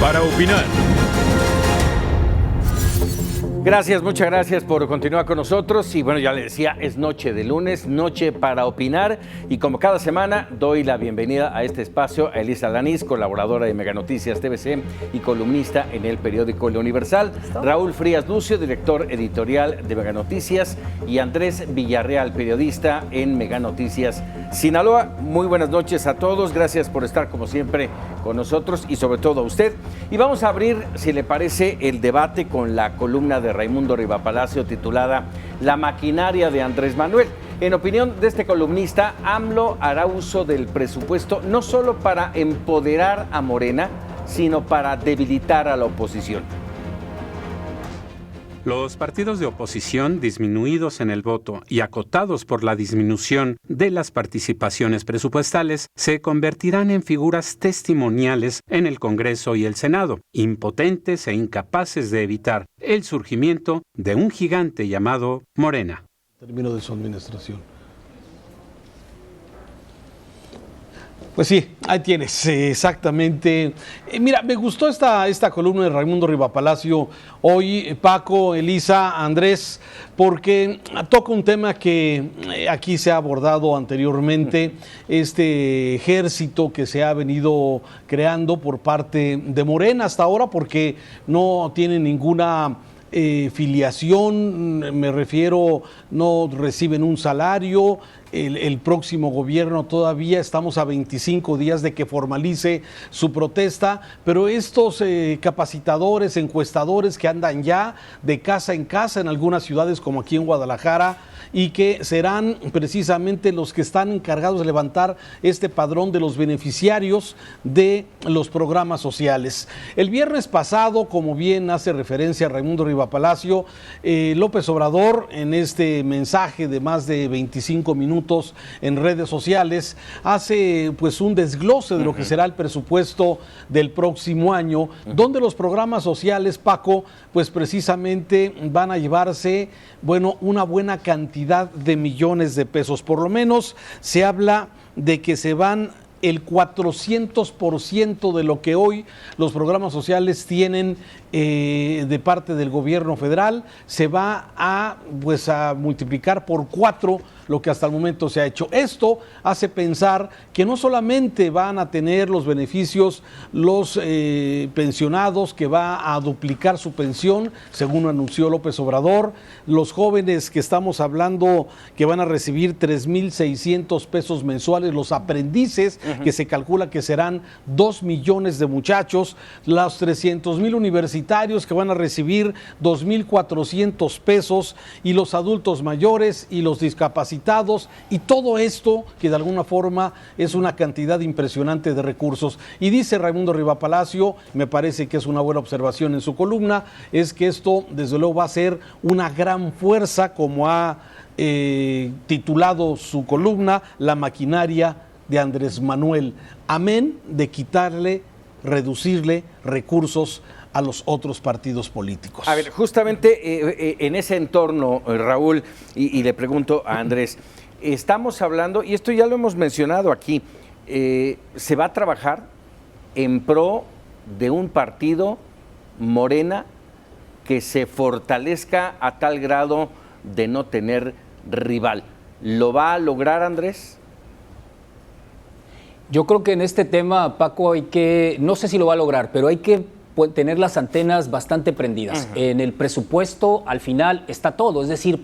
para opinar. Gracias, muchas gracias por continuar con nosotros. Y bueno, ya le decía, es noche de lunes, noche para opinar. Y como cada semana, doy la bienvenida a este espacio a Elisa Laniz, colaboradora de Mega Noticias TVC y columnista en el periódico El Universal. Raúl Frías Lucio, director editorial de Mega Noticias. Y Andrés Villarreal, periodista en Mega Noticias Sinaloa. Muy buenas noches a todos. Gracias por estar como siempre con nosotros y sobre todo a usted. Y vamos a abrir, si le parece, el debate con la columna de Raimundo Rivapalacio titulada La maquinaria de Andrés Manuel. En opinión de este columnista, AMLO hará uso del presupuesto no solo para empoderar a Morena, sino para debilitar a la oposición. Los partidos de oposición disminuidos en el voto y acotados por la disminución de las participaciones presupuestales se convertirán en figuras testimoniales en el Congreso y el Senado, impotentes e incapaces de evitar el surgimiento de un gigante llamado Morena. Término de su administración. Pues sí, ahí tienes, exactamente. Mira, me gustó esta columna de Raimundo Rivapalacio hoy, Paco, Elisa, Andrés, porque toca un tema que aquí se ha abordado anteriormente, este ejército que se ha venido creando por parte de Morena hasta ahora, porque no tiene ninguna filiación, me refiero, no reciben un salario. El próximo gobierno todavía estamos a 25 días de que formalice su protesta, pero estos capacitadores, encuestadores que andan ya de casa en casa en algunas ciudades como aquí en Guadalajara y que serán precisamente los que están encargados de levantar este padrón de los beneficiarios de los programas sociales. El viernes pasado, como bien hace referencia Raimundo Rivapalacio, López Obrador en este mensaje de más de 25 minutos en redes sociales hace pues un desglose de lo que será el presupuesto del próximo año, donde los programas sociales, Paco, pues precisamente van a llevarse, bueno, una buena cantidad de millones de pesos. Por lo menos se habla de que se van el 400% de lo que hoy los programas sociales tienen de parte del gobierno federal, se va a multiplicar por 4 lo que hasta el momento se ha hecho. Esto hace pensar que no solamente van a tener los beneficios los pensionados, que va a duplicar su pensión, según anunció López Obrador, los jóvenes que estamos hablando que van a recibir 3,600 pesos mensuales, los aprendices, que se calcula que serán 2 millones de muchachos, los 300,000 universitarios que van a recibir 2,400 pesos, y los adultos mayores y los discapacitados, y todo esto que de alguna forma es una cantidad impresionante de recursos. Y dice Raimundo Rivapalacio, me parece que es una buena observación en su columna, es que esto desde luego va a ser una gran fuerza, como ha titulado su columna, La maquinaria de Andrés Manuel, amén de quitarle, reducirle recursos a los otros partidos políticos. A ver, justamente en ese entorno, Raúl, y le pregunto a Andrés, estamos hablando, y esto ya lo hemos mencionado aquí, se va a trabajar en pro de un partido, Morena, que se fortalezca a tal grado de no tener rival. ¿Lo va a lograr, Andrés? Yo creo que en este tema, Paco, no sé si lo va a lograr, pero hay que tener las antenas bastante prendidas. En el presupuesto, al final, está todo. Es decir,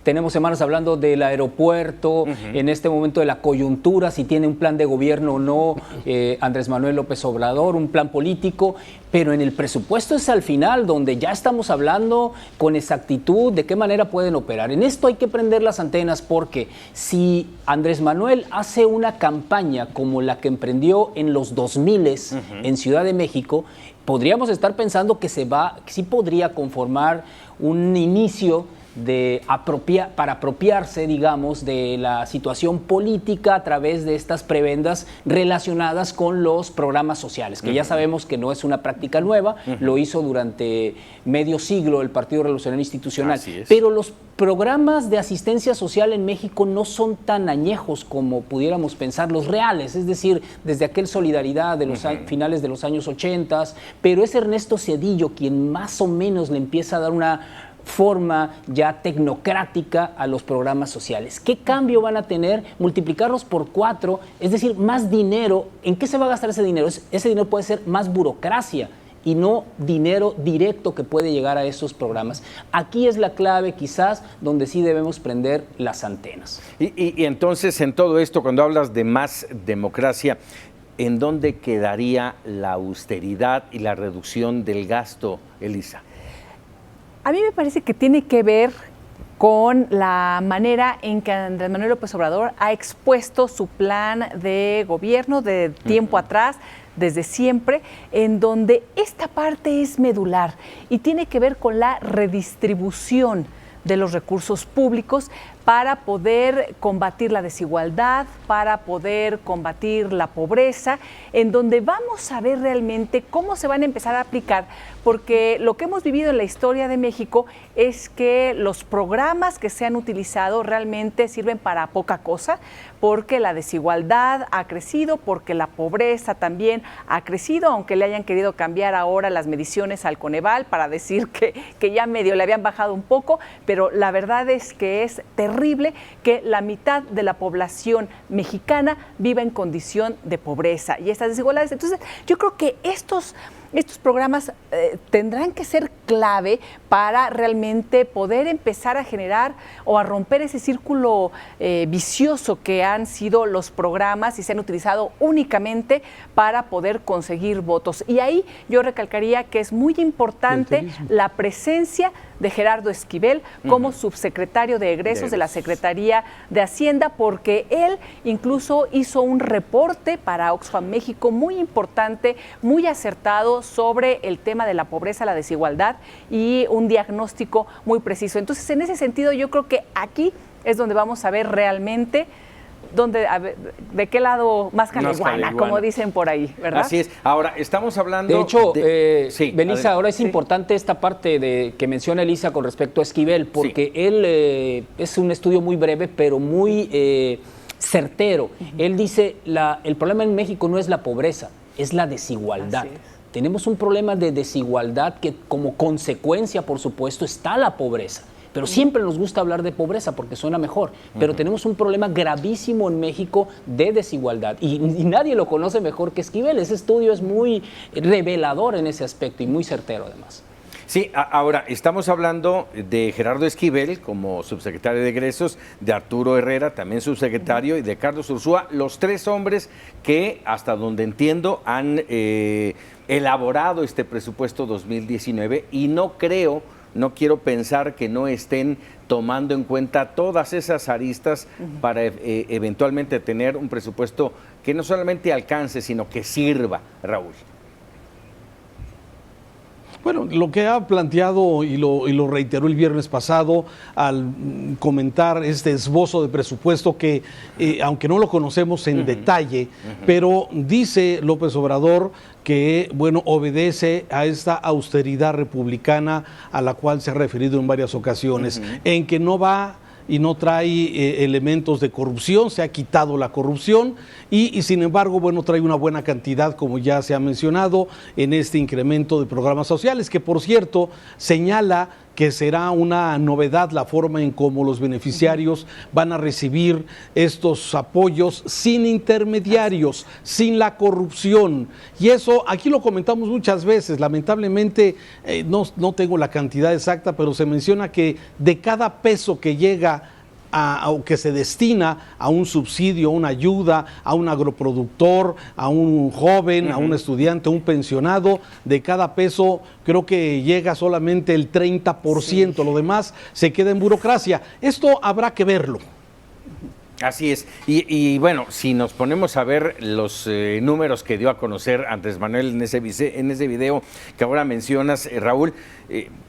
tenemos semanas hablando del aeropuerto, en este momento de la coyuntura, si tiene un plan de gobierno o no, Andrés Manuel López Obrador, un plan político, pero en el presupuesto es al final donde ya estamos hablando con exactitud de qué manera pueden operar. En esto hay que prender las antenas, porque si Andrés Manuel hace una campaña como la que emprendió en los 2000s en Ciudad de México, podríamos estar pensando que sí podría conformar un inicio para apropiarse, digamos, de la situación política a través de estas prebendas relacionadas con los programas sociales, que ya sabemos que no es una práctica nueva, lo hizo durante medio siglo el Partido Revolucionario Institucional, pero los programas de asistencia social en México no son tan añejos como pudiéramos pensar, los reales, es decir, desde aquel Solidaridad de los finales de los años 80, pero es Ernesto Zedillo quien más o menos le empieza a dar una forma ya tecnocrática a los programas sociales. ¿Qué cambio van a tener? Multiplicarlos por 4, es decir, más dinero. ¿En qué se va a gastar ese dinero? Ese dinero puede ser más burocracia y no dinero directo que puede llegar a esos programas. Aquí es la clave quizás donde sí debemos prender las antenas. Y entonces en todo esto, cuando hablas de más democracia, ¿en dónde quedaría la austeridad y la reducción del gasto, Elisa? A mí me parece que tiene que ver con la manera en que Andrés Manuel López Obrador ha expuesto su plan de gobierno de tiempo atrás, desde siempre, en donde esta parte es medular y tiene que ver con la redistribución de los recursos públicos para poder combatir la desigualdad, para poder combatir la pobreza, en donde vamos a ver realmente cómo se van a empezar a aplicar, porque lo que hemos vivido en la historia de México es que los programas que se han utilizado realmente sirven para poca cosa, porque la desigualdad ha crecido, porque la pobreza también ha crecido, aunque le hayan querido cambiar ahora las mediciones al Coneval para decir que ya medio le habían bajado un poco, pero la verdad es que es terrible que la mitad de la población mexicana viva en condición de pobreza y estas desigualdades. Entonces, yo creo que estos programas tendrán que ser clave para realmente poder empezar a generar o a romper ese círculo vicioso que han sido los programas y se han utilizado únicamente para poder conseguir votos. Y ahí yo recalcaría que es muy importante la presencia de Gerardo Esquivel como subsecretario de Egresos de la Secretaría de Hacienda, porque él incluso hizo un reporte para Oxfam México muy importante, muy acertado sobre el tema de la pobreza, la desigualdad y un diagnóstico muy preciso. Entonces, en ese sentido, yo creo que aquí es donde vamos a ver realmente de qué lado más caliguana, como dicen por ahí, ¿verdad? Así es. Ahora, estamos hablando... De hecho, sí, Belisa, ahora es importante esta parte que menciona Elisa con respecto a Esquivel, porque él es un estudio muy breve, pero muy certero. Él dice, el problema en México no es la pobreza, es la desigualdad. Tenemos un problema de desigualdad que como consecuencia, por supuesto, está la pobreza. Pero siempre nos gusta hablar de pobreza porque suena mejor. Pero tenemos un problema gravísimo en México de desigualdad. Y nadie lo conoce mejor que Esquivel. Ese estudio es muy revelador en ese aspecto y muy certero además. Sí, ahora estamos hablando de Gerardo Esquivel como subsecretario de Egresos, de Arturo Herrera, también subsecretario, y de Carlos Ursúa, los tres hombres que, hasta donde entiendo, han elaborado este presupuesto 2019 y no quiero pensar que no estén tomando en cuenta todas esas aristas para eventualmente tener un presupuesto que no solamente alcance, sino que sirva, Raúl. Bueno, lo que ha planteado y lo reiteró el viernes pasado al comentar este esbozo de presupuesto que, aunque no lo conocemos en detalle, pero dice López Obrador que, bueno, obedece a esta austeridad republicana a la cual se ha referido en varias ocasiones, en que no va y no trae elementos de corrupción, se ha quitado la corrupción y sin embargo, bueno, trae una buena cantidad, como ya se ha mencionado, en este incremento de programas sociales, que por cierto señala que será una novedad la forma en cómo los beneficiarios van a recibir estos apoyos sin intermediarios, sin la corrupción. Y eso, aquí lo comentamos muchas veces, lamentablemente no tengo la cantidad exacta, pero se menciona que de cada peso que llega o que se destina a un subsidio, a una ayuda, a un agroproductor, a un joven, a un estudiante, a un pensionado, de cada peso creo que llega solamente el 30%, lo demás se queda en burocracia. Esto habrá que verlo. Así es. Y bueno, si nos ponemos a ver los números que dio a conocer Andrés Manuel en ese video que ahora mencionas, Raúl,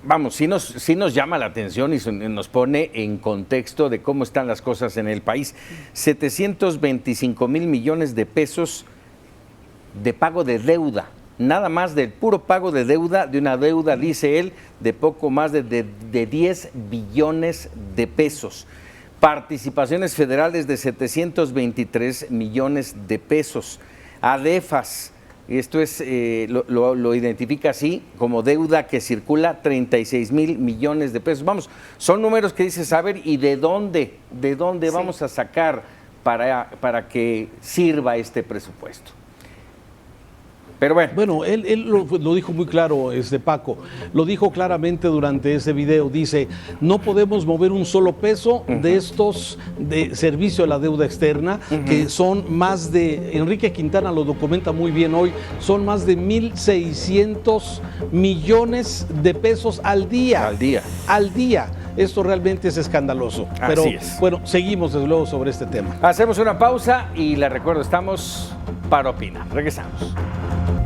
vamos, sí nos llama la atención y nos pone en contexto de cómo están las cosas en el país. 725 mil millones de pesos de pago de deuda. Nada más del puro pago de deuda, de una deuda, dice él, de poco más de 10 billones de pesos. Participaciones federales de 723 millones de pesos. ADEFAS, esto es, lo identifica así, como deuda que circula, 36 mil millones de pesos. Vamos, son números que dices, a ver, ¿y de dónde sí vamos a sacar para que sirva este presupuesto? Pero bueno, él lo dijo muy claro, Paco, lo dijo claramente durante ese video, dice, no podemos mover un solo peso de estos de servicio a la deuda externa, que son más de, Enrique Quintana lo documenta muy bien hoy, son más de 1,600 millones de pesos al día. Al día. Esto realmente es escandaloso. Pero bueno, seguimos desde luego sobre este tema. Hacemos una pausa y les recuerdo, estamos para opinar. Regresamos.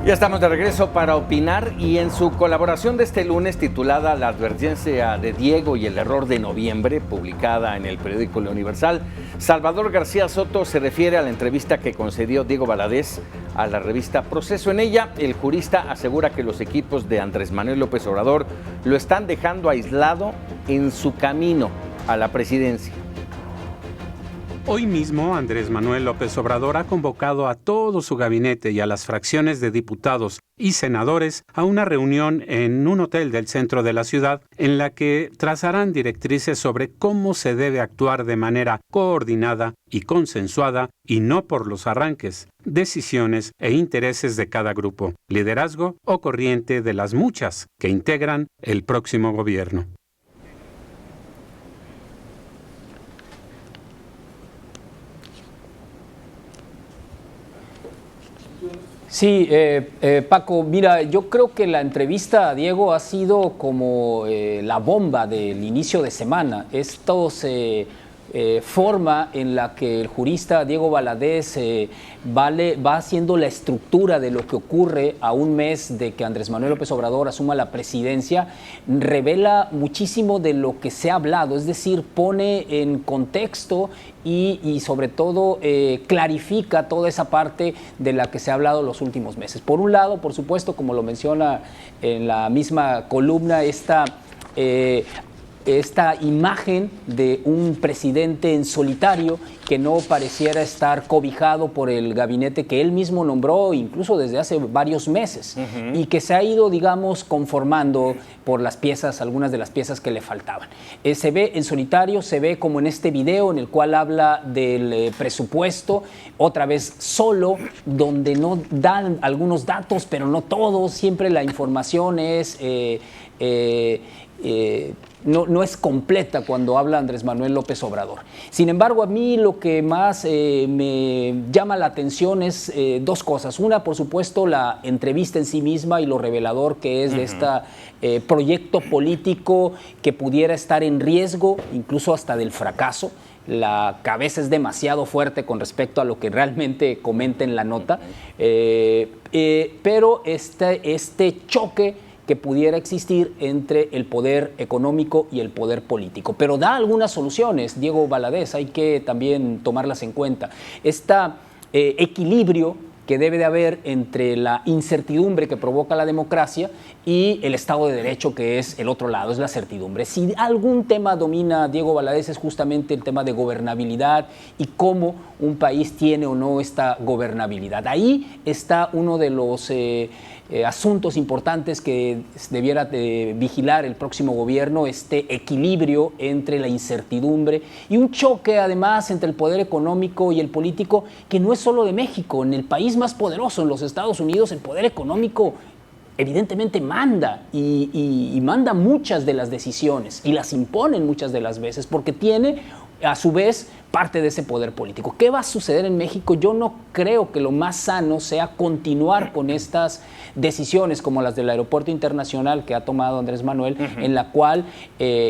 Ya estamos de regreso para opinar y en su colaboración de este lunes titulada La advertencia de Diego y el error de noviembre, publicada en el periódico La Universal, Salvador García Soto se refiere a la entrevista que concedió Diego Valadez a la revista Proceso. En ella, el jurista asegura que los equipos de Andrés Manuel López Obrador lo están dejando aislado en su camino a la presidencia. Hoy mismo, Andrés Manuel López Obrador ha convocado a todo su gabinete y a las fracciones de diputados y senadores a una reunión en un hotel del centro de la ciudad en la que trazarán directrices sobre cómo se debe actuar de manera coordinada y consensuada y no por los arranques, decisiones e intereses de cada grupo, liderazgo o corriente de las muchas que integran el próximo gobierno. Sí, Paco, mira, yo creo que la entrevista a Diego ha sido como la bomba del inicio de semana. Esto se forma en la que el jurista Diego Valadez va haciendo la estructura de lo que ocurre a un mes de que Andrés Manuel López Obrador asuma la presidencia, revela muchísimo de lo que se ha hablado, es decir, pone en contexto y sobre todo clarifica toda esa parte de la que se ha hablado los últimos meses. Por un lado, por supuesto, como lo menciona en la misma columna, esta imagen de un presidente en solitario que no pareciera estar cobijado por el gabinete que él mismo nombró incluso desde hace varios meses y que se ha ido, digamos, conformando por las piezas, algunas de las piezas que le faltaban. Se ve en solitario, se ve como en este video en el cual habla del presupuesto, otra vez solo, donde no dan algunos datos, pero no todos, siempre la información es... no es completa cuando habla Andrés Manuel López Obrador. Sin embargo, a mí lo que más me llama la atención es dos cosas. Una, por supuesto, la entrevista en sí misma y lo revelador que es de este proyecto político que pudiera estar en riesgo, incluso hasta del fracaso. La cabeza es demasiado fuerte con respecto a lo que realmente comenta en la nota, pero este choque que pudiera existir entre el poder económico y el poder político. Pero da algunas soluciones, Diego Valadez, hay que también tomarlas en cuenta. Este equilibrio que debe de haber entre la incertidumbre que provoca la democracia y el Estado de Derecho, que es el otro lado, es la certidumbre. Si algún tema domina Diego Valadez es justamente el tema de gobernabilidad y cómo un país tiene o no esta gobernabilidad. Ahí está uno de los asuntos importantes que debiera vigilar el próximo gobierno, este equilibrio entre la incertidumbre y un choque además entre el poder económico y el político, que no es solo de México. En el país más poderoso, en los Estados Unidos, el poder económico evidentemente manda y manda muchas de las decisiones y las impone muchas de las veces porque tiene a su vez parte de ese poder político. ¿Qué va a suceder en México? Yo no creo que lo más sano sea continuar con estas decisiones como las del aeropuerto internacional que ha tomado Andrés Manuel, en la cual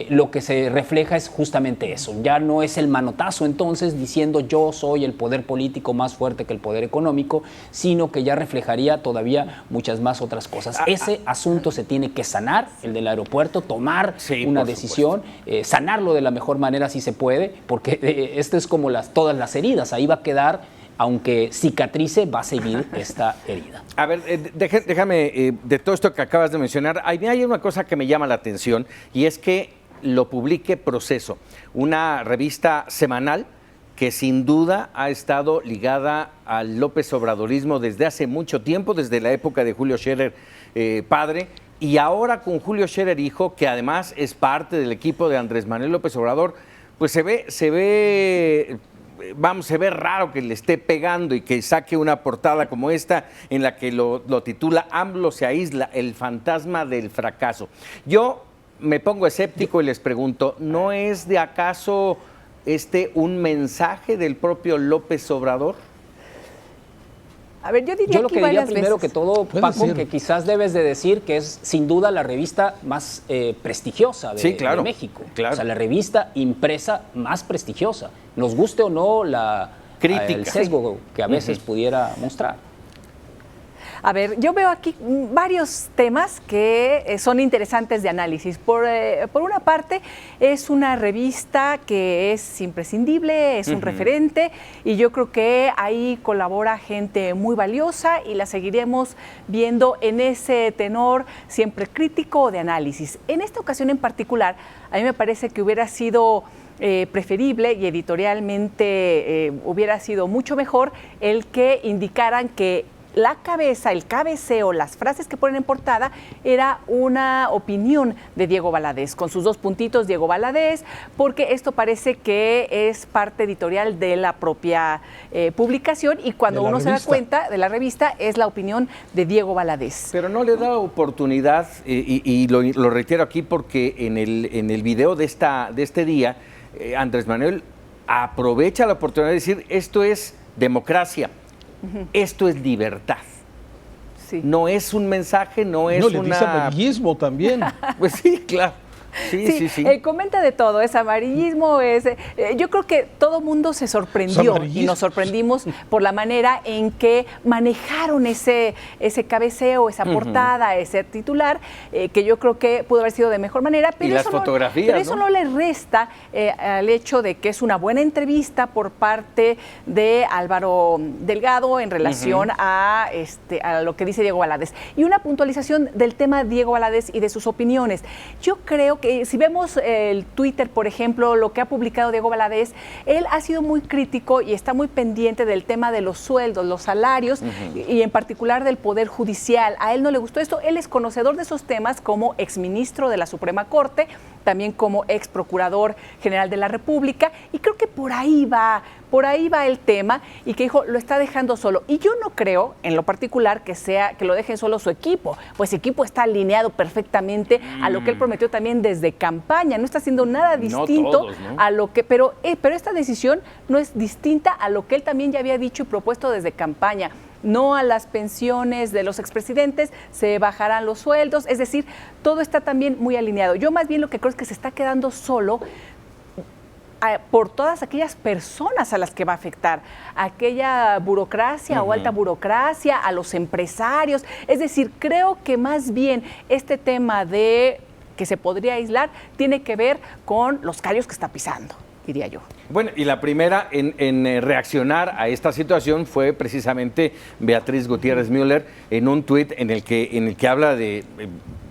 lo que se refleja es justamente eso. Ya no es el manotazo entonces diciendo yo soy el poder político más fuerte que el poder económico, sino que ya reflejaría todavía muchas más otras cosas. Ese asunto se tiene que sanar, el del aeropuerto, tomar una decisión, sanarlo de la mejor manera si se puede, porque esto es como todas las heridas, ahí va a quedar, aunque cicatrice, va a seguir esta herida. A ver, déjame, de todo esto que acabas de mencionar, hay una cosa que me llama la atención y es que lo publique Proceso, una revista semanal que sin duda ha estado ligada al López Obradorismo desde hace mucho tiempo, desde la época de Julio Scherer padre, y ahora con Julio Scherer hijo, que además es parte del equipo de Andrés Manuel López Obrador, pues se ve raro que le esté pegando y que saque una portada como esta en la que lo titula AMLO se aísla, el fantasma del fracaso. Yo me pongo escéptico y les pregunto, ¿no es de acaso un mensaje del propio López Obrador? A ver, yo diría lo que diría primero que todo, Paco, que quizás debes de decir que es sin duda la revista más prestigiosa de México. Claro. O sea, la revista impresa más prestigiosa. Nos guste o no el sesgo que a veces pudiera mostrar. A ver, yo veo aquí varios temas que son interesantes de análisis. Por una parte, es una revista que es imprescindible, es un referente, y yo creo que ahí colabora gente muy valiosa y la seguiremos viendo en ese tenor siempre crítico de análisis. En esta ocasión en particular, a mí me parece que hubiera sido preferible y editorialmente hubiera sido mucho mejor el que indicaran que la cabeza, el cabeceo, las frases que ponen en portada, era una opinión de Diego Valadez, con sus 2 puntitos, Diego Valadez, porque esto parece que es parte editorial de la propia publicación, y cuando uno se da cuenta de la revista, es la opinión de Diego Valadez. Pero no le da oportunidad, y lo reitero aquí porque en el video de este día, Andrés Manuel aprovecha la oportunidad de decir, esto es democracia. Esto es libertad. Sí. No es un mensaje, no es le dice amarillismo también. Pues sí, claro. Sí. Comenta de todo, es amarillismo, yo creo que todo mundo se sorprendió y nos sorprendimos por la manera en que manejaron ese cabeceo, esa portada, ese titular, que yo creo que pudo haber sido de mejor manera. Pero y las fotografías, pero eso no le resta al hecho de que es una buena entrevista por parte de Álvaro Delgado en relación a lo que dice Diego Valadez. Y una puntualización del tema Diego Valadez y de sus opiniones. Yo creo que si vemos el Twitter, por ejemplo, lo que ha publicado Diego Valadez, él ha sido muy crítico y está muy pendiente del tema de los sueldos, los salarios y en particular del Poder Judicial. A él no le gustó esto. Él es conocedor de esos temas como exministro de la Suprema Corte, también como ex procurador general de la República, y creo que por ahí va el tema, y que dijo, lo está dejando solo. Y yo no creo, en lo particular, que lo dejen solo su equipo, pues su equipo está alineado perfectamente a lo que él prometió también desde campaña, no está haciendo nada distinto todos, ¿no? a lo que, pero esta decisión no es distinta a lo que él también ya había dicho y propuesto desde campaña. No a las pensiones de los expresidentes, se bajarán los sueldos, es decir, todo está también muy alineado. Yo más bien lo que creo es que se está quedando solo por todas aquellas personas a las que va a afectar, aquella burocracia o alta burocracia, a los empresarios. Es decir, creo que más bien este tema de que se podría aislar tiene que ver con los callos que está pisando, diría yo. Bueno, y la primera en reaccionar a esta situación fue precisamente Beatriz Gutiérrez Müller en un tuit en el que habla de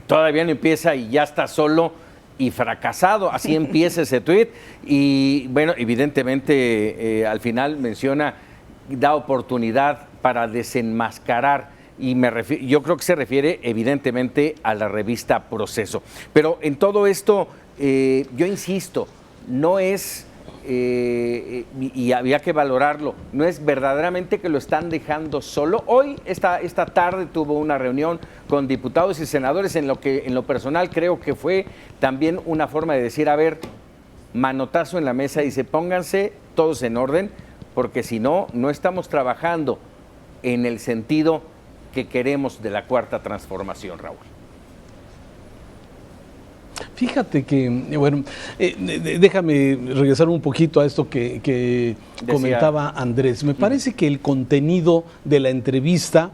todavía no empieza y ya está solo y fracasado, así empieza ese tuit, y bueno, evidentemente al final da oportunidad para desenmascarar, y yo creo que se refiere evidentemente a la revista Proceso. Pero en todo esto, yo insisto, no es, y había que valorarlo, no es verdaderamente que lo están dejando solo. Hoy, esta tarde, tuvo una reunión con diputados y senadores en lo personal creo que fue también una forma de decir, a ver, manotazo en la mesa y dice, pónganse todos en orden, porque si no, no estamos trabajando en el sentido que queremos de la cuarta transformación, Raúl. Fíjate que, bueno, déjame regresar un poquito a esto que comentaba Andrés. Me parece que el contenido de la entrevista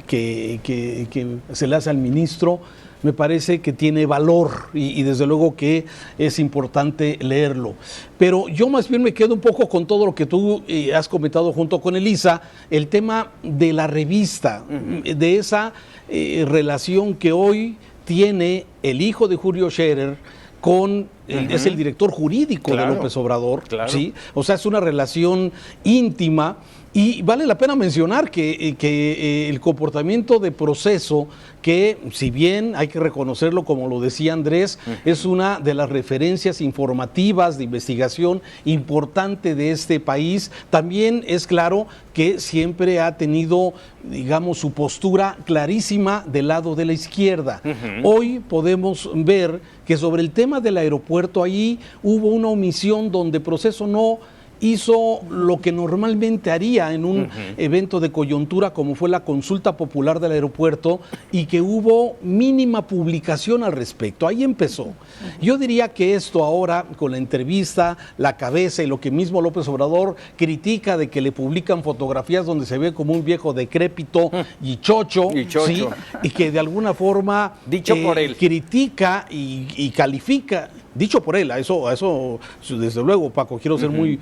que se le hace al ministro, me parece que tiene valor y desde luego que es importante leerlo. Pero yo más bien me quedo un poco con todo lo que tú has comentado junto con Elisa, el tema de la revista, de esa relación que hoy tiene el hijo de Julio Scherer con es el director jurídico de López Obrador, ¿sí? O sea, es una relación íntima. Y vale la pena mencionar que el comportamiento de Proceso, que si bien hay que reconocerlo, como lo decía Andrés, es una de las referencias informativas de investigación importante de este país, también es claro que siempre ha tenido, digamos, su postura clarísima del lado de la izquierda. Hoy podemos ver que sobre el tema del aeropuerto, ahí hubo una omisión donde Proceso no hizo lo que normalmente haría en un evento de coyuntura como fue la consulta popular del aeropuerto y que hubo mínima publicación al respecto. Ahí empezó. Yo diría que esto ahora, con la entrevista, la cabeza y lo que mismo López Obrador critica de que le publican fotografías donde se ve como un viejo decrépito y chocho, ¿sí? Y que de alguna forma dicho por él, critica y califica. Dicho por él, a eso desde luego, Paco, quiero ser muy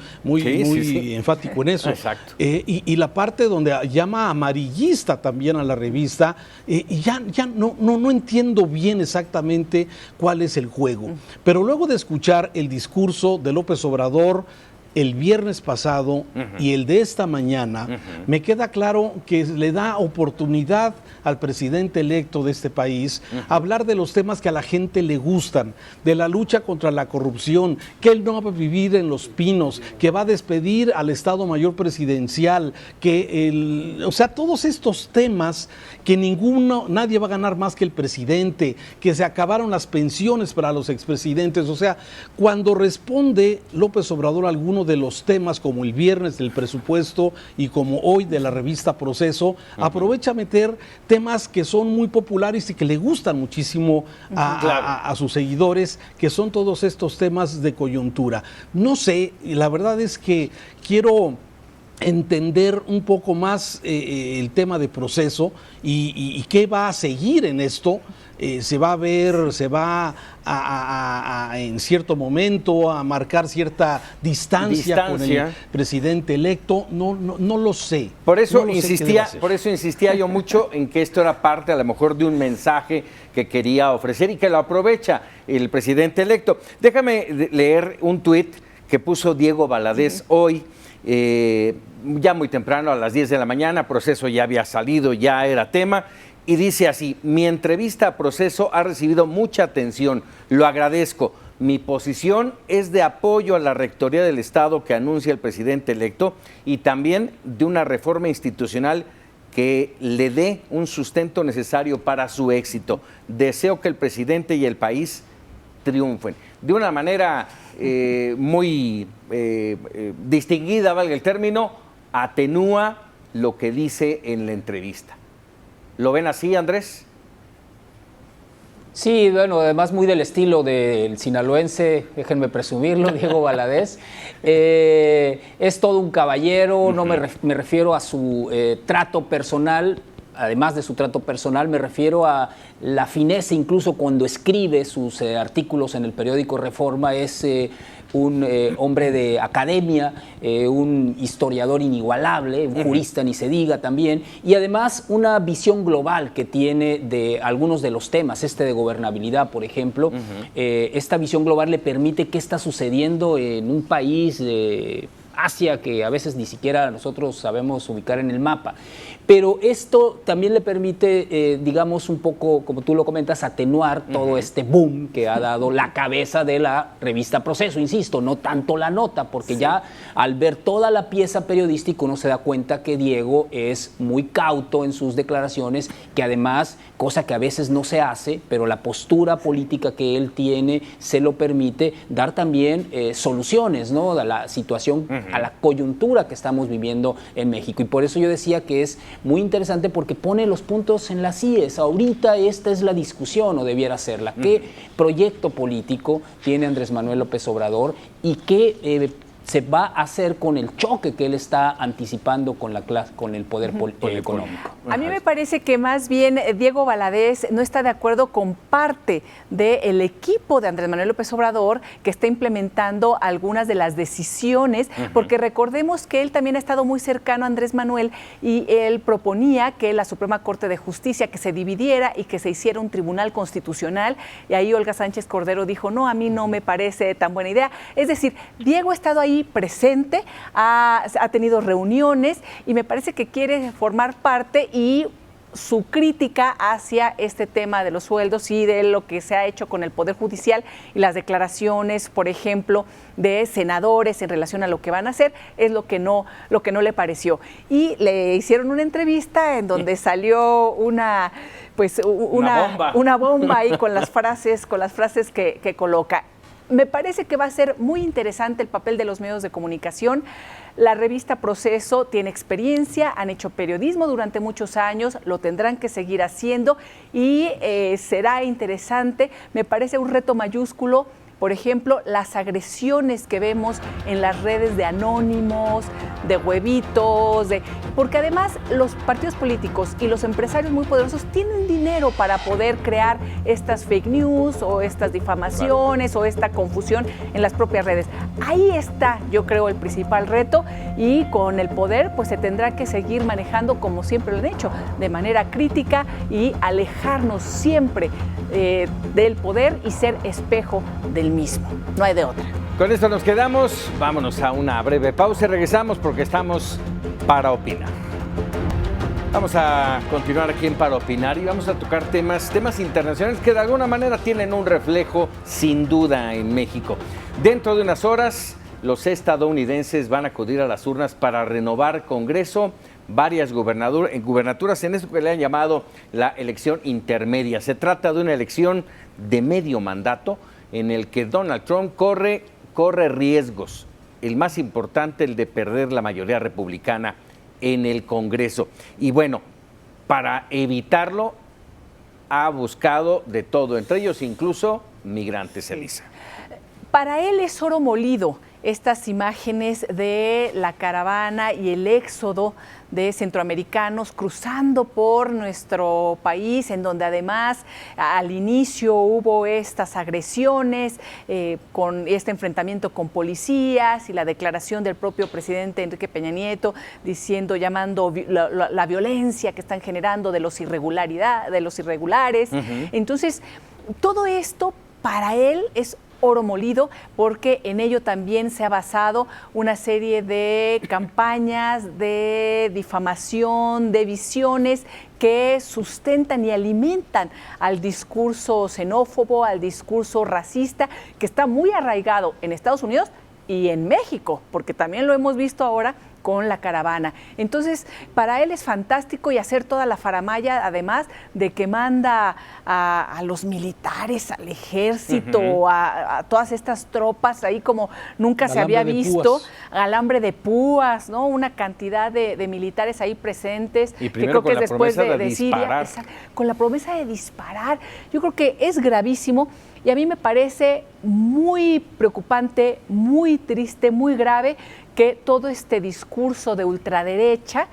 enfático en eso. Exacto. Y la parte donde llama amarillista también a la revista, y ya no entiendo bien exactamente cuál es el juego. Pero luego de escuchar el discurso de López Obrador el viernes pasado y el de esta mañana, me queda claro que le da oportunidad al presidente electo de este país hablar de los temas que a la gente le gustan, de la lucha contra la corrupción, que él no va a vivir en Los Pinos, que va a despedir al Estado Mayor Presidencial, o sea, todos estos temas que nadie va a ganar más que el presidente, que se acabaron las pensiones para los expresidentes. O sea, cuando responde López Obrador a alguno de los temas, como el viernes del presupuesto y como hoy de la revista Proceso, aprovecha a meter temas que son muy populares y que le gustan muchísimo a sus seguidores, que son todos estos temas de coyuntura. No sé, la verdad es que quiero entender un poco más el tema de Proceso y qué va a seguir en esto. Se va a ver, se va en cierto momento a marcar cierta distancia con el presidente electo. No lo sé. Por eso insistía yo mucho en que esto era parte a lo mejor de un mensaje que quería ofrecer y que lo aprovecha el presidente electo. Déjame leer un tuit que puso Diego Valadez hoy. Ya muy temprano, a las 10 de la mañana, Proceso ya había salido, ya era tema, y dice así: mi entrevista a Proceso ha recibido mucha atención, lo agradezco. Mi posición es de apoyo a la Rectoría del Estado que anuncia el presidente electo y también de una reforma institucional que le dé un sustento necesario para su éxito. Deseo que el presidente y el país triunfen. De una manera muy distinguida, valga el término, atenúa lo que dice en la entrevista. ¿Lo ven así, Andrés? Sí, bueno, además muy del estilo del sinaloense, déjenme presumirlo, Diego Valadez. Es todo un caballero, no me refiero a su trato personal. Además de su trato personal, me refiero a la fineza, incluso cuando escribe sus artículos en el periódico Reforma. Es un hombre de academia, un historiador inigualable, un jurista ni se diga también, y además una visión global que tiene de algunos de los temas, de gobernabilidad, por ejemplo. Esta visión global le permite qué está sucediendo en un país Asia que a veces ni siquiera nosotros sabemos ubicar en el mapa. Pero esto también le permite, digamos, un poco, como tú lo comentas, atenuar todo este boom que ha dado la cabeza de la revista Proceso, insisto, no tanto la nota, porque ya al ver toda la pieza periodística uno se da cuenta que Diego es muy cauto en sus declaraciones, que además, cosa que a veces no se hace, pero la postura política que él tiene se lo permite, dar también soluciones, ¿no?, a la situación, a la coyuntura que estamos viviendo en México. Y por eso yo decía que es muy interesante, porque pone los puntos en las IES. Ahorita esta es la discusión, o debiera serla. ¿Qué proyecto político tiene Andrés Manuel López Obrador y qué se va a hacer con el choque que él está anticipando con el poder económico? A mí me parece que más bien Diego Valadez no está de acuerdo con parte del equipo de Andrés Manuel López Obrador, que está implementando algunas de las decisiones, porque recordemos que él también ha estado muy cercano a Andrés Manuel, y él proponía que la Suprema Corte de Justicia que se dividiera y que se hiciera un tribunal constitucional, y ahí Olga Sánchez Cordero dijo, no, a mí no me parece tan buena idea. Es decir, Diego ha estado ahí presente, ha tenido reuniones, y me parece que quiere formar parte, y su crítica hacia este tema de los sueldos y de lo que se ha hecho con el Poder Judicial y las declaraciones, por ejemplo, de senadores en relación a lo que van a hacer, es lo que no le pareció. Y le hicieron una entrevista en donde salió una bomba ahí con las frases que coloca. Me parece que va a ser muy interesante el papel de los medios de comunicación. La revista Proceso tiene experiencia, han hecho periodismo durante muchos años, lo tendrán que seguir haciendo, y será interesante. Me parece un reto mayúsculo, por ejemplo, las agresiones que vemos en las redes de anónimos, de huevitos, porque además los partidos políticos y los empresarios muy poderosos tienen dinero para poder crear estas fake news o estas difamaciones o esta confusión en las propias redes. Ahí está, yo creo, el principal reto, y con el poder pues se tendrá que seguir manejando como siempre lo han hecho, de manera crítica, y alejarnos siempre del poder y ser espejo del mismo. No hay de otra. Con esto nos quedamos. Vámonos a una breve pausa y regresamos, porque estamos para opinar. Vamos a continuar aquí en Para Opinar, y vamos a tocar temas internacionales que de alguna manera tienen un reflejo sin duda en México. Dentro de unas horas, los estadounidenses van a acudir a las urnas para renovar Congreso, varias gubernaturas en eso que le han llamado la elección intermedia. Se trata de una elección de medio mandato en el que Donald Trump corre riesgos. El más importante, el de perder la mayoría republicana en el Congreso. Y bueno, para evitarlo, ha buscado de todo, entre ellos incluso migrantes, Elisa. Para él es oro molido estas imágenes de la caravana y el éxodo de centroamericanos cruzando por nuestro país, en donde además al inicio hubo estas agresiones, con este enfrentamiento con policías, y la declaración del propio presidente Enrique Peña Nieto llamando la violencia que están generando de los irregulares. Entonces, todo esto para él es oro molido, porque en ello también se ha basado una serie de campañas de difamación, de visiones que sustentan y alimentan al discurso xenófobo, al discurso racista, que está muy arraigado en Estados Unidos y en México, porque también lo hemos visto ahora con la caravana. Entonces, para él es fantástico, y hacer toda la faramalla, además de que manda a los militares, al ejército, a todas estas tropas ahí como nunca se había visto, alambre de púas, ¿no? Una cantidad de militares ahí presentes, y que creo que es después de Siria, con la promesa de disparar. Yo creo que es gravísimo, y a mí me parece muy preocupante, muy triste, muy grave que todo este discurso de ultraderecha,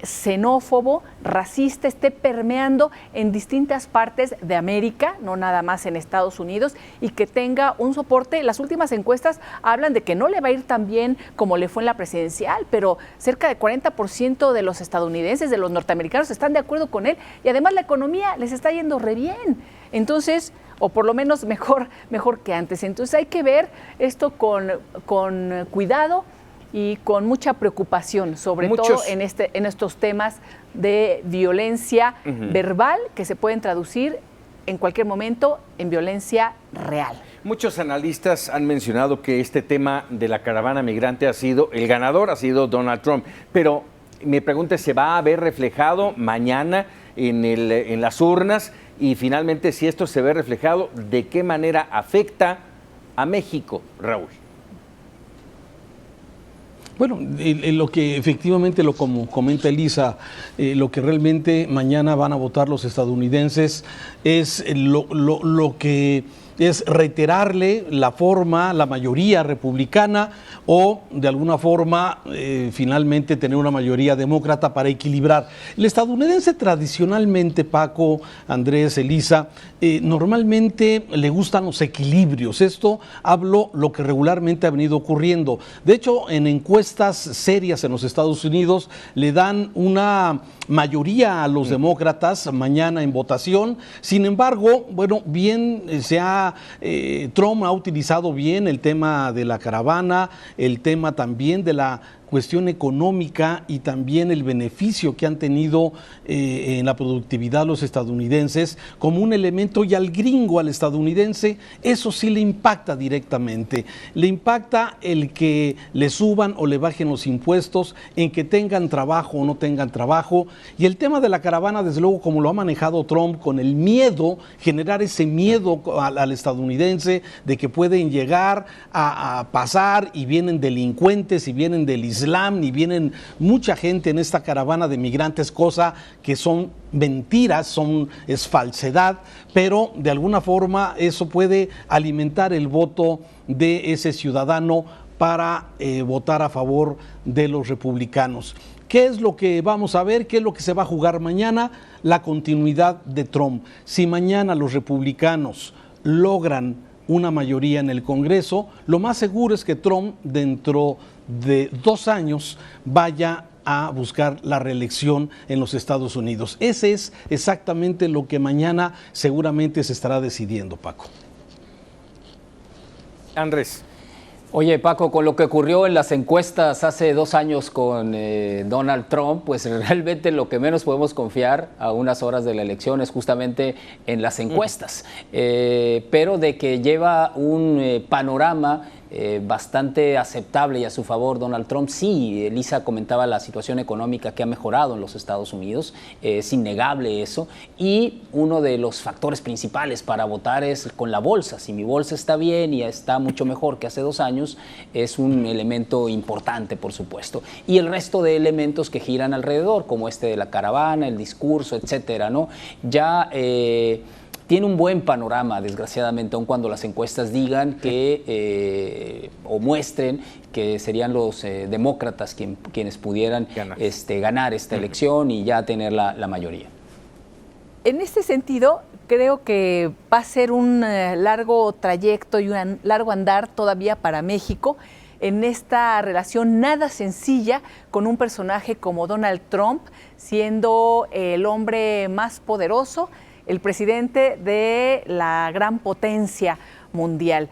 xenófobo, racista, esté permeando en distintas partes de América, no nada más en Estados Unidos, y que tenga un soporte. Las últimas encuestas hablan de que no le va a ir tan bien como le fue en la presidencial, pero cerca de 40% de los estadounidenses, de los norteamericanos, están de acuerdo con él, y además la economía les está yendo re bien. Entonces, o por lo menos mejor que antes. Entonces hay que ver esto con cuidado. y con mucha preocupación, sobre todo en estos temas de violencia verbal que se pueden traducir en cualquier momento en violencia real. Muchos analistas han mencionado que este tema de la caravana migrante el ganador ha sido Donald Trump, pero mi pregunta es, ¿se va a ver reflejado mañana en las urnas? Y finalmente, si esto se ve reflejado, ¿de qué manera afecta a México, Raúl? Bueno, lo que efectivamente, como comenta Elisa, lo que realmente mañana van a votar los estadounidenses es lo que es reiterarle la mayoría republicana o de alguna forma finalmente tener una mayoría demócrata para equilibrar. El estadounidense tradicionalmente, Paco, Andrés, Elisa, normalmente le gustan los equilibrios. Esto hablo lo que regularmente ha venido ocurriendo. De hecho, en encuestas serias en los Estados Unidos le dan una mayoría a los demócratas mañana en votación. Sin embargo, bueno, bien Trump ha utilizado bien el tema de la caravana, el tema también de la cuestión económica y también el beneficio que han tenido en la productividad los estadounidenses como un elemento, y al gringo, al estadounidense, eso sí le impacta directamente. Le impacta el que le suban o le bajen los impuestos, en que tengan trabajo o no tengan trabajo. Y el tema de la caravana, desde luego, como lo ha manejado Trump, con el miedo, generar ese miedo al estadounidense de que pueden llegar a pasar y vienen delincuentes y vienen del Islam y vienen mucha gente en esta caravana de migrantes, cosa que son mentiras, es falsedad, pero de alguna forma eso puede alimentar el voto de ese ciudadano para votar a favor de los republicanos. ¿Qué es lo que vamos a ver? ¿Qué es lo que se va a jugar mañana? La continuidad de Trump. Si mañana los republicanos logran una mayoría en el Congreso, lo más seguro es que Trump dentro de 2 años vaya a buscar la reelección en los Estados Unidos. Ese es exactamente lo que mañana seguramente se estará decidiendo, Paco. Andrés. Oye, Paco, con lo que ocurrió en las encuestas hace 2 años con Donald Trump, pues realmente lo que menos podemos confiar a unas horas de la elección es justamente en las encuestas. Pero de que lleva un panorama bastante aceptable y a su favor Donald Trump, sí. Elisa comentaba la situación económica que ha mejorado en los Estados Unidos, es innegable eso, y uno de los factores principales para votar es con la bolsa. Si mi bolsa está bien y está mucho mejor que hace 2 años, es un elemento importante, por supuesto, y el resto de elementos que giran alrededor, como este de la caravana, el discurso, etcétera, ¿no? Ya tiene un buen panorama, desgraciadamente, aun cuando las encuestas digan que o muestren que serían los demócratas quienes pudieran ganar esta elección y ya tener la mayoría. En este sentido, creo que va a ser un largo trayecto y un largo andar todavía para México en esta relación nada sencilla con un personaje como Donald Trump, siendo el hombre más poderoso, el presidente de la gran potencia mundial.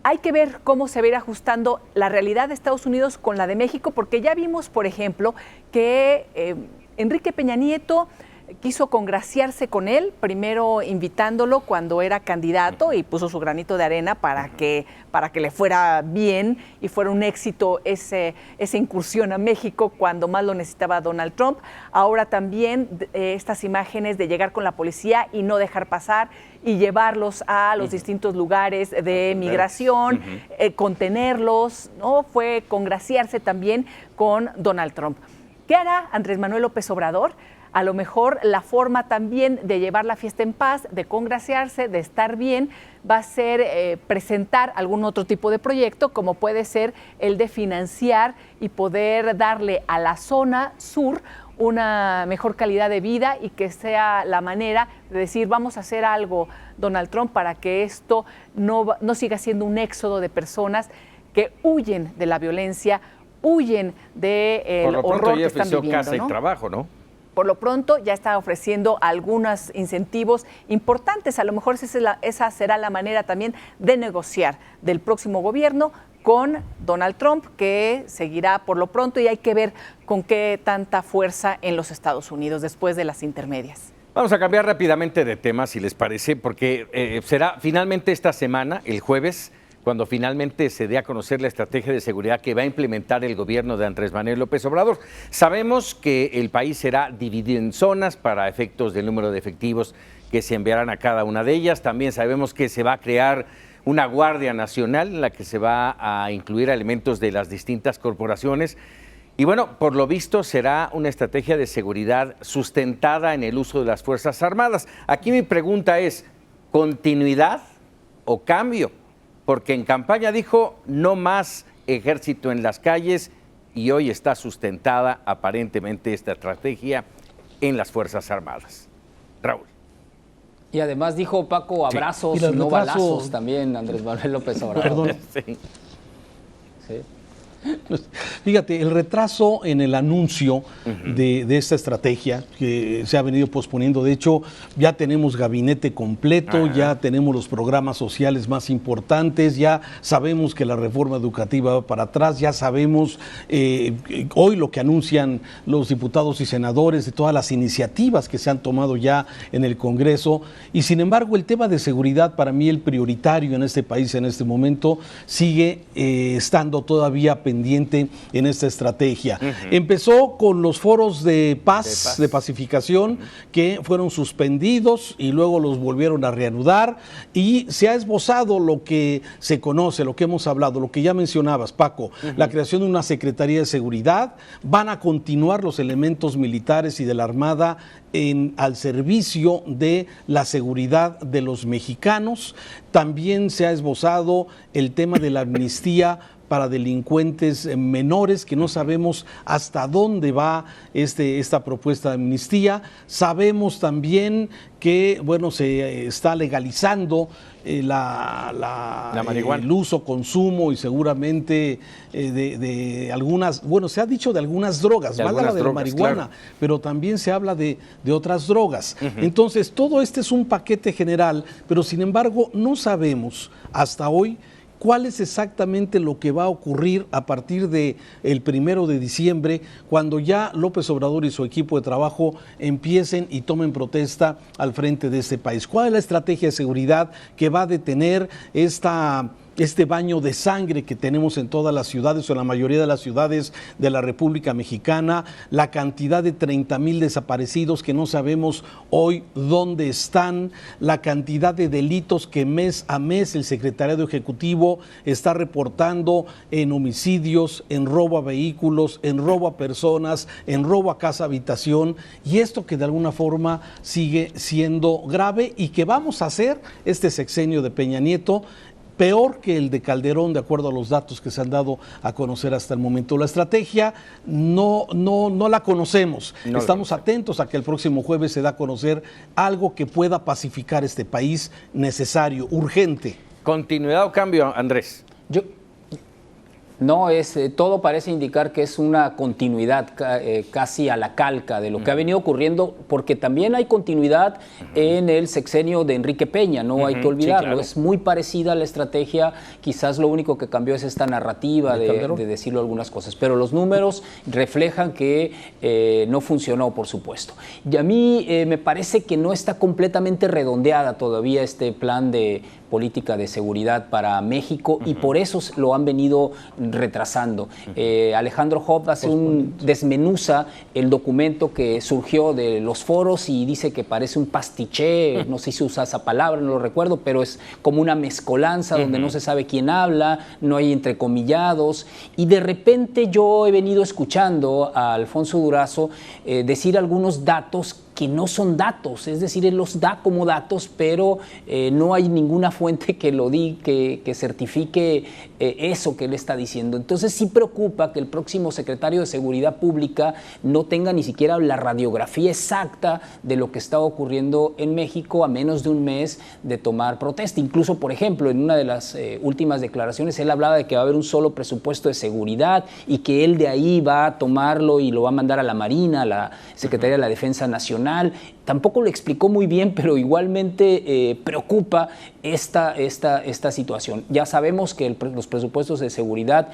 Hay que ver cómo se va a ir ajustando la realidad de Estados Unidos con la de México, porque ya vimos, por ejemplo, que Enrique Peña Nieto quiso congraciarse con él, primero invitándolo cuando era candidato y puso su granito de arena para que le fuera bien y fuera un éxito esa incursión a México cuando más lo necesitaba Donald Trump. Ahora también estas imágenes de llegar con la policía y no dejar pasar y llevarlos a los distintos lugares de migración, contenerlos, ¿no? Fue congraciarse también con Donald Trump. ¿Qué hará Andrés Manuel López Obrador? A lo mejor la forma también de llevar la fiesta en paz, de congraciarse, de estar bien, va a ser presentar algún otro tipo de proyecto, como puede ser el de financiar y poder darle a la zona sur una mejor calidad de vida y que sea la manera de decir, vamos a hacer algo, Donald Trump, para que esto no siga siendo un éxodo de personas que huyen de la violencia, huyen del horror que están viviendo, casa, ¿no? Y trabajo, ¿no? Por lo pronto ya está ofreciendo algunos incentivos importantes. A lo mejor esa será la manera también de negociar del próximo gobierno con Donald Trump, que seguirá por lo pronto, y hay que ver con qué tanta fuerza en los Estados Unidos después de las intermedias. Vamos a cambiar rápidamente de tema, si les parece, porque será finalmente esta semana, el jueves, cuando finalmente se dé a conocer la estrategia de seguridad que va a implementar el gobierno de Andrés Manuel López Obrador. Sabemos que el país será dividido en zonas para efectos del número de efectivos que se enviarán a cada una de ellas. También sabemos que se va a crear una Guardia Nacional en la que se va a incluir elementos de las distintas corporaciones. Y bueno, por lo visto será una estrategia de seguridad sustentada en el uso de las Fuerzas Armadas. Aquí mi pregunta es, ¿continuidad o cambio? Porque en campaña dijo no más ejército en las calles y hoy está sustentada aparentemente esta estrategia en las Fuerzas Armadas. Raúl. Y además dijo Paco, abrazos, sí. no balazos también, Andrés Manuel López Obrador. Perdón. Sí. Sí. Fíjate, el retraso en el anuncio de esta estrategia que se ha venido posponiendo, de hecho ya tenemos gabinete completo, ya tenemos los programas sociales más importantes, ya sabemos que la reforma educativa va para atrás, ya sabemos hoy lo que anuncian los diputados y senadores de todas las iniciativas que se han tomado ya en el Congreso, y sin embargo el tema de seguridad, para mí el prioritario en este país en este momento, sigue estando todavía pendiente en esta estrategia. Empezó con los foros de paz, de pacificación, que fueron suspendidos y luego los volvieron a reanudar, y se ha esbozado lo que se conoce, lo que hemos hablado, lo que ya mencionabas, Paco, la creación de una Secretaría de Seguridad. Van a continuar los elementos militares y de la Armada al servicio de la seguridad de los mexicanos. También se ha esbozado el tema de la amnistía para delincuentes menores, que no sabemos hasta dónde va esta propuesta de amnistía. Sabemos también que se está legalizando la marihuana, el uso, consumo y seguramente de algunas, se ha dicho de algunas drogas, más la de la marihuana, claro, pero también se habla de otras drogas. Entonces, todo este es un paquete general, pero sin embargo no sabemos hasta hoy cuál es exactamente lo que va a ocurrir a partir del 1 de diciembre, cuando ya López Obrador y su equipo de trabajo empiecen y tomen protesta al frente de este país. ¿Cuál es la estrategia de seguridad que va a detener este baño de sangre que tenemos en todas las ciudades o en la mayoría de las ciudades de la República Mexicana, la cantidad de 30,000 desaparecidos que no sabemos hoy dónde están, la cantidad de delitos que mes a mes el Secretariado Ejecutivo está reportando en homicidios, en robo a vehículos, en robo a personas, en robo a casa habitación, y esto que de alguna forma sigue siendo grave y que vamos a hacer este sexenio de Peña Nieto peor que el de Calderón, de acuerdo a los datos que se han dado a conocer hasta el momento. La estrategia no la conocemos. Estamos atentos a que el próximo jueves se da a conocer algo que pueda pacificar este país, necesario, urgente. ¿Continuidad o cambio, Andrés? No, todo parece indicar que es una continuidad casi a la calca de lo que ha venido ocurriendo, porque también hay continuidad en el sexenio de Enrique Peña, no hay que olvidarlo. Sí, claro. Es muy parecida a la estrategia, quizás lo único que cambió es esta narrativa de decirlo algunas cosas, pero los números reflejan que no funcionó, por supuesto. Y a mí me parece que no está completamente redondeada todavía este plan de política de seguridad para México, y por eso lo han venido retrasando. Alejandro Hobb desmenuza el documento que surgió de los foros y dice que parece un pastiché, no sé si usa esa palabra, no lo recuerdo, pero es como una mezcolanza donde no se sabe quién habla, no hay entrecomillados, y de repente yo he venido escuchando a Alfonso Durazo decir algunos datos que no son datos, es decir, él los da como datos, pero no hay ninguna fuente que certifique eso que él está diciendo. Entonces sí preocupa que el próximo secretario de Seguridad Pública no tenga ni siquiera la radiografía exacta de lo que está ocurriendo en México a menos de un mes de tomar protesta. Incluso, por ejemplo, en una de las últimas declaraciones, él hablaba de que va a haber un solo presupuesto de seguridad y que él de ahí va a tomarlo y lo va a mandar a la Marina, a la Secretaría de la Defensa Nacional, nacional. Tampoco lo explicó muy bien, pero igualmente preocupa esta situación. Ya sabemos que los presupuestos de seguridad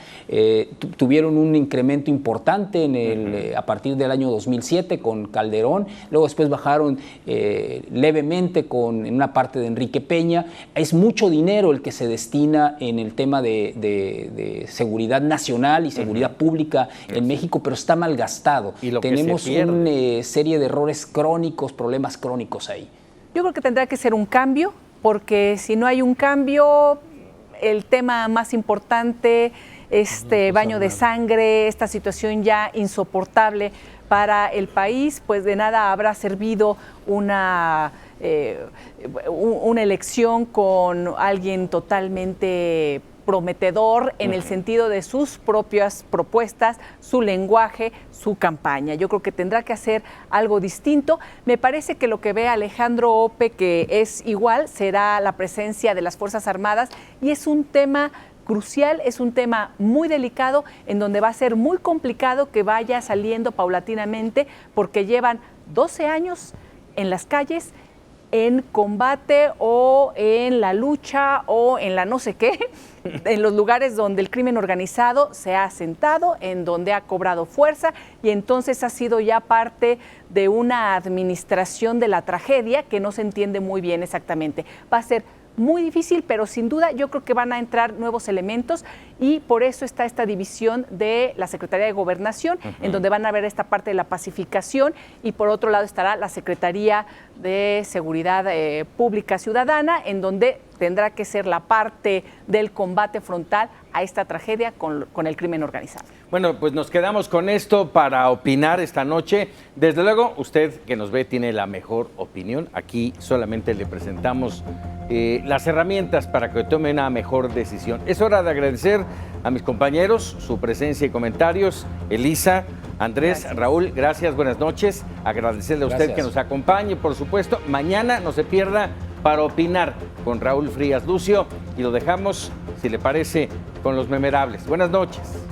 tuvieron un incremento importante a partir del año 2007 con Calderón, luego después bajaron levemente en una parte de Enrique Peña. Es mucho dinero el que se destina en el tema de seguridad nacional y seguridad pública en México, pero está malgastado. Tenemos una serie de errores crónicos, problemas crónicos ahí. Yo creo que tendrá que ser un cambio, porque si no hay un cambio, el tema más importante, baño de sangre, esta situación ya insoportable para el país, pues de nada habrá servido una elección con alguien totalmente prometedor en el sentido de sus propias propuestas, su lenguaje, su campaña. Yo creo que tendrá que hacer algo distinto. Me parece que lo que ve Alejandro Ope, que es igual, será la presencia de las Fuerzas Armadas, y es un tema crucial, es un tema muy delicado, en donde va a ser muy complicado que vaya saliendo paulatinamente, porque llevan 12 años en las calles, en combate o en la lucha o en la no sé qué, en los lugares donde el crimen organizado se ha asentado, en donde ha cobrado fuerza, y entonces ha sido ya parte de una administración de la tragedia que no se entiende muy bien exactamente. Va a ser muy difícil, pero sin duda yo creo que van a entrar nuevos elementos, y por eso está esta división de la Secretaría de Gobernación, en donde van a ver esta parte de la pacificación, y por otro lado estará la Secretaría de Seguridad Pública Ciudadana, en donde tendrá que ser la parte del combate frontal a esta tragedia con el crimen organizado. Bueno, pues nos quedamos con esto para opinar esta noche. Desde luego, usted que nos ve tiene la mejor opinión. Aquí solamente le presentamos las herramientas para que tome una mejor decisión. Es hora de agradecer a mis compañeros su presencia y comentarios. Elisa, Andrés, gracias. Raúl, gracias, buenas noches. Agradecerle a usted que nos acompañe, por supuesto. Mañana no se pierda Para Opinar con Raúl Frías Lucio, y lo dejamos, si le parece, con los memerables. Buenas noches.